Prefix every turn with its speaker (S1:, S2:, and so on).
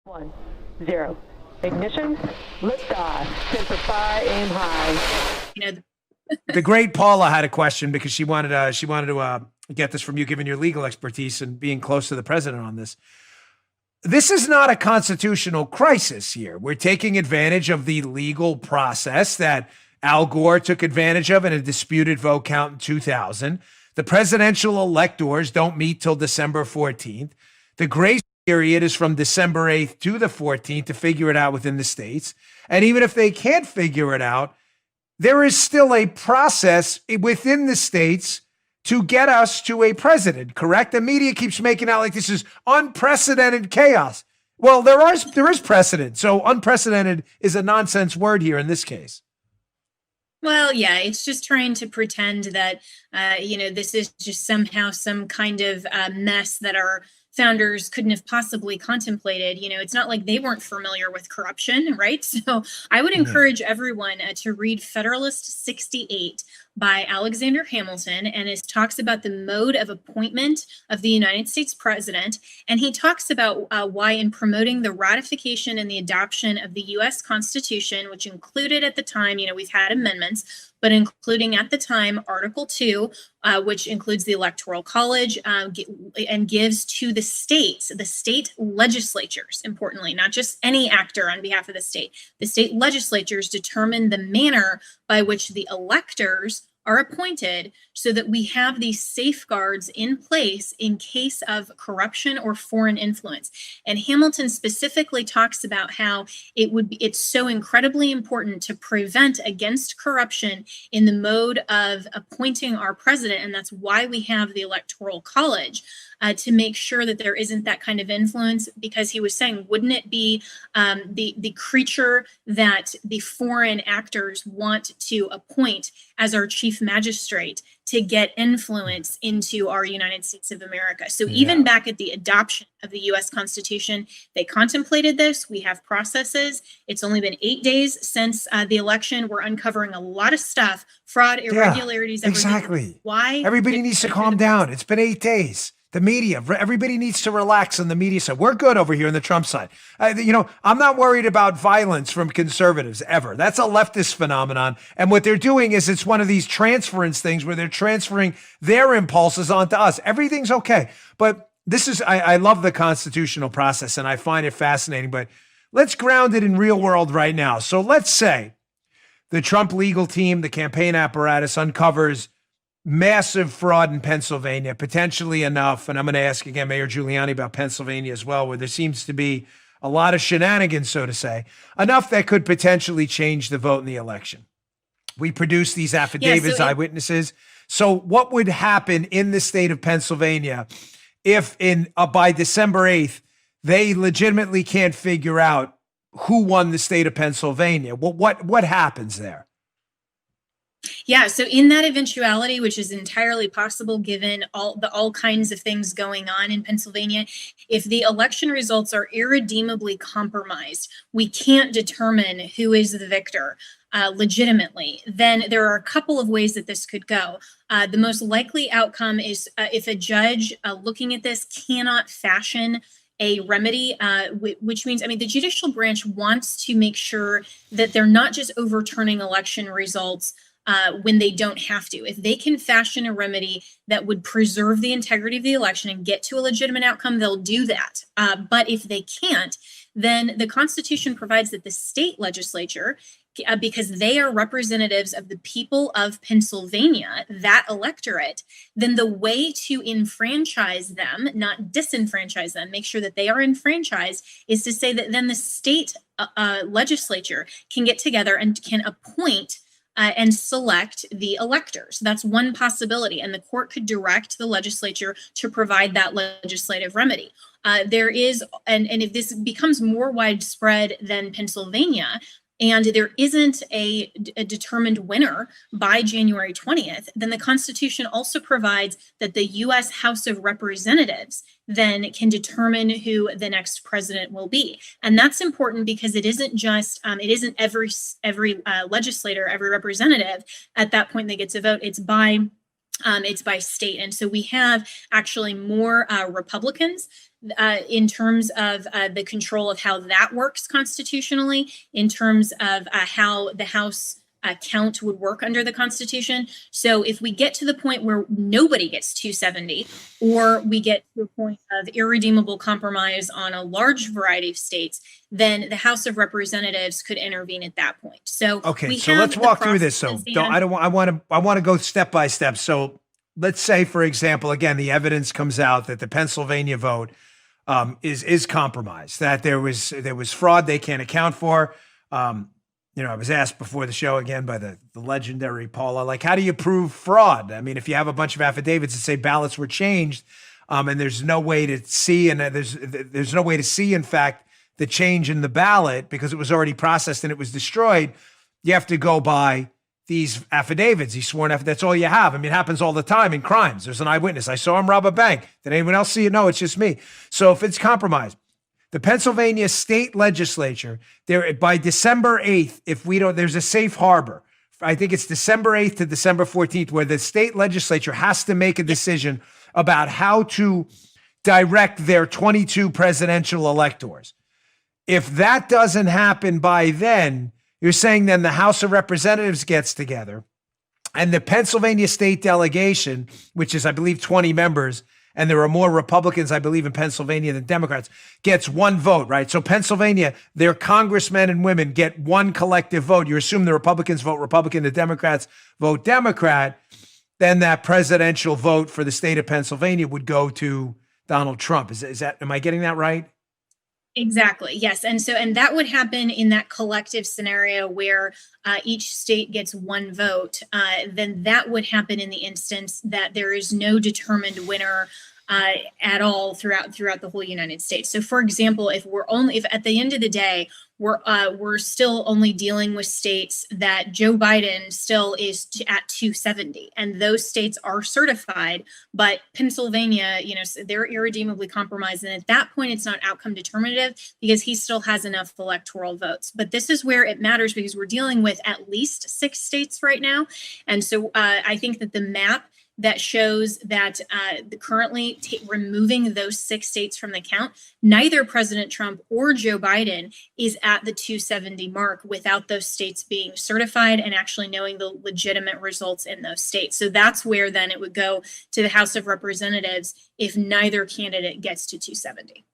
S1: 1, 0. Ignition, liftoff, simplify, aim high.
S2: You know,
S3: the great Paula had a question because she wanted to get this from you, given your legal expertise and being close to the president on this. This is not a constitutional crisis here. We're taking advantage of the legal process that Al Gore took advantage of in a disputed vote count in 2000. The presidential electors don't meet till December 14th. The grace period is from December 8th to the 14th to figure it out within the states. And even if they can't figure it out, there is still a process within the states to get us to a president, correct? The media keeps making out like this is unprecedented chaos. Well, there is precedent. So unprecedented is a nonsense word here in this case.
S2: Well, yeah, it's just trying to pretend that, this is just somehow some kind of mess that our founders couldn't have possibly contemplated. It's not like they weren't familiar with corruption, right? So I would encourage everyone to read Federalist 68 by Alexander Hamilton, and it talks about the mode of appointment of the United States president. And he talks about why in promoting the ratification and the adoption of the U.S. Constitution, which included at the time, we've had amendments, but including at the time Article 2, which includes the Electoral College and gives to the states, the state legislatures, importantly, not just any actor on behalf of the state legislatures determine the manner by which the electors are appointed so that we have these safeguards in place in case of corruption or foreign influence. And Hamilton specifically talks about how it's so incredibly important to prevent against corruption in the mode of appointing our president. And that's why we have the Electoral College, to make sure that there isn't that kind of influence, because he was saying, wouldn't it be the creature that the foreign actors want to appoint as our chief magistrate to get influence into our United States of America? So even back at the adoption of the U.S. Constitution, they contemplated this. We have processes. It's only been 8 days since the election. We're uncovering a lot of stuff, fraud, irregularities.
S3: Exactly.
S2: Why?
S3: Everybody needs to calm down. It's been 8 days. The media, everybody needs to relax on the media side. We're good over here on the Trump side. I'm not worried about violence from conservatives ever. That's a leftist phenomenon. And what they're doing is it's one of these transference things where they're transferring their impulses onto us. Everything's okay. But I love the constitutional process and I find it fascinating, but let's ground it in real world right now. So let's say the Trump legal team, the campaign apparatus uncovers massive fraud in Pennsylvania, potentially enough. And I'm going to ask again Mayor Giuliani about Pennsylvania as well, where there seems to be a lot of shenanigans, so to say, enough that could potentially change the vote in the election. We produce these affidavits, eyewitnesses. So what would happen in the state of Pennsylvania if by December 8th, they legitimately can't figure out who won the state of Pennsylvania? Well, what happens there?
S2: Yeah, so in that eventuality, which is entirely possible given all kinds of things going on in Pennsylvania, if the election results are irredeemably compromised, we can't determine who is the victor legitimately, then there are a couple of ways that this could go. The most likely outcome is if a judge looking at this cannot fashion a remedy, which means, the judicial branch wants to make sure that they're not just overturning election results when they don't have to. If they can fashion a remedy that would preserve the integrity of the election and get to a legitimate outcome, they'll do that. But if they can't, then the Constitution provides that the state legislature, because they are representatives of the people of Pennsylvania, that electorate, then the way to enfranchise them, not disenfranchise them, make sure that they are enfranchised, is to say that then the state legislature can get together and can appoint and select the electors. That's one possibility. And the court could direct the legislature to provide that legislative remedy. There is, and if this becomes more widespread than Pennsylvania, and there isn't a determined winner by January 20th, then the Constitution also provides that the U.S. House of Representatives then can determine who the next president will be. And that's important because it isn't just, it isn't every legislator, every representative at that point they get to vote. It's by It's by state. And so we have actually more Republicans in terms of the control of how that works constitutionally, in terms of how the House count would work under the Constitution. So if we get to the point where nobody gets 270, or we get to a point of irredeemable compromise on a large variety of states, then the House of Representatives could intervene at that point. So
S3: okay, so let's walk through this. So I want to go step by step. So let's say, for example, again, the evidence comes out that the Pennsylvania vote is compromised, that there was fraud they can't account for. I was asked before the show again by the legendary Paula, like, how do you prove fraud? I mean, if you have a bunch of affidavits that say ballots were changed, and there's no way to see, and there's no way to see, in fact, the change in the ballot because it was already processed and it was destroyed, you have to go by these affidavits, these sworn affidavits. That's all you have. I mean, it happens all the time in crimes. There's an eyewitness. I saw him rob a bank. Did anyone else see it? No, it's just me. So if it's compromised, the Pennsylvania state legislature, there by December 8th, there's a safe harbor. I think it's December 8th to December 14th, where the state legislature has to make a decision about how to direct their 22 presidential electors. If that doesn't happen by then, you're saying then the House of Representatives gets together and the Pennsylvania state delegation, which is, I believe, 20 members, and there are more Republicans, I believe, in Pennsylvania than Democrats, gets one vote, right? So Pennsylvania, their congressmen and women get one collective vote. You assume the Republicans vote Republican, the Democrats vote Democrat. Then that presidential vote for the state of Pennsylvania would go to Donald Trump. Am I getting that right?
S2: Exactly. Yes. And that would happen in that collective scenario where each state gets one vote. Then that would happen in the instance that there is no determined winner at all throughout the whole United States. So, for example, if at the end of the day we're still only dealing with states that Joe Biden still is at 270, and those states are certified, but Pennsylvania, they're irredeemably compromised, and at that point, it's not outcome determinative because he still has enough electoral votes. But this is where it matters because we're dealing with at least 6 states right now, and so I think that the map that shows that currently removing those 6 states from the count, neither President Trump or Joe Biden is at the 270 mark without those states being certified and actually knowing the legitimate results in those states. So that's where then it would go to the House of Representatives if neither candidate gets to 270.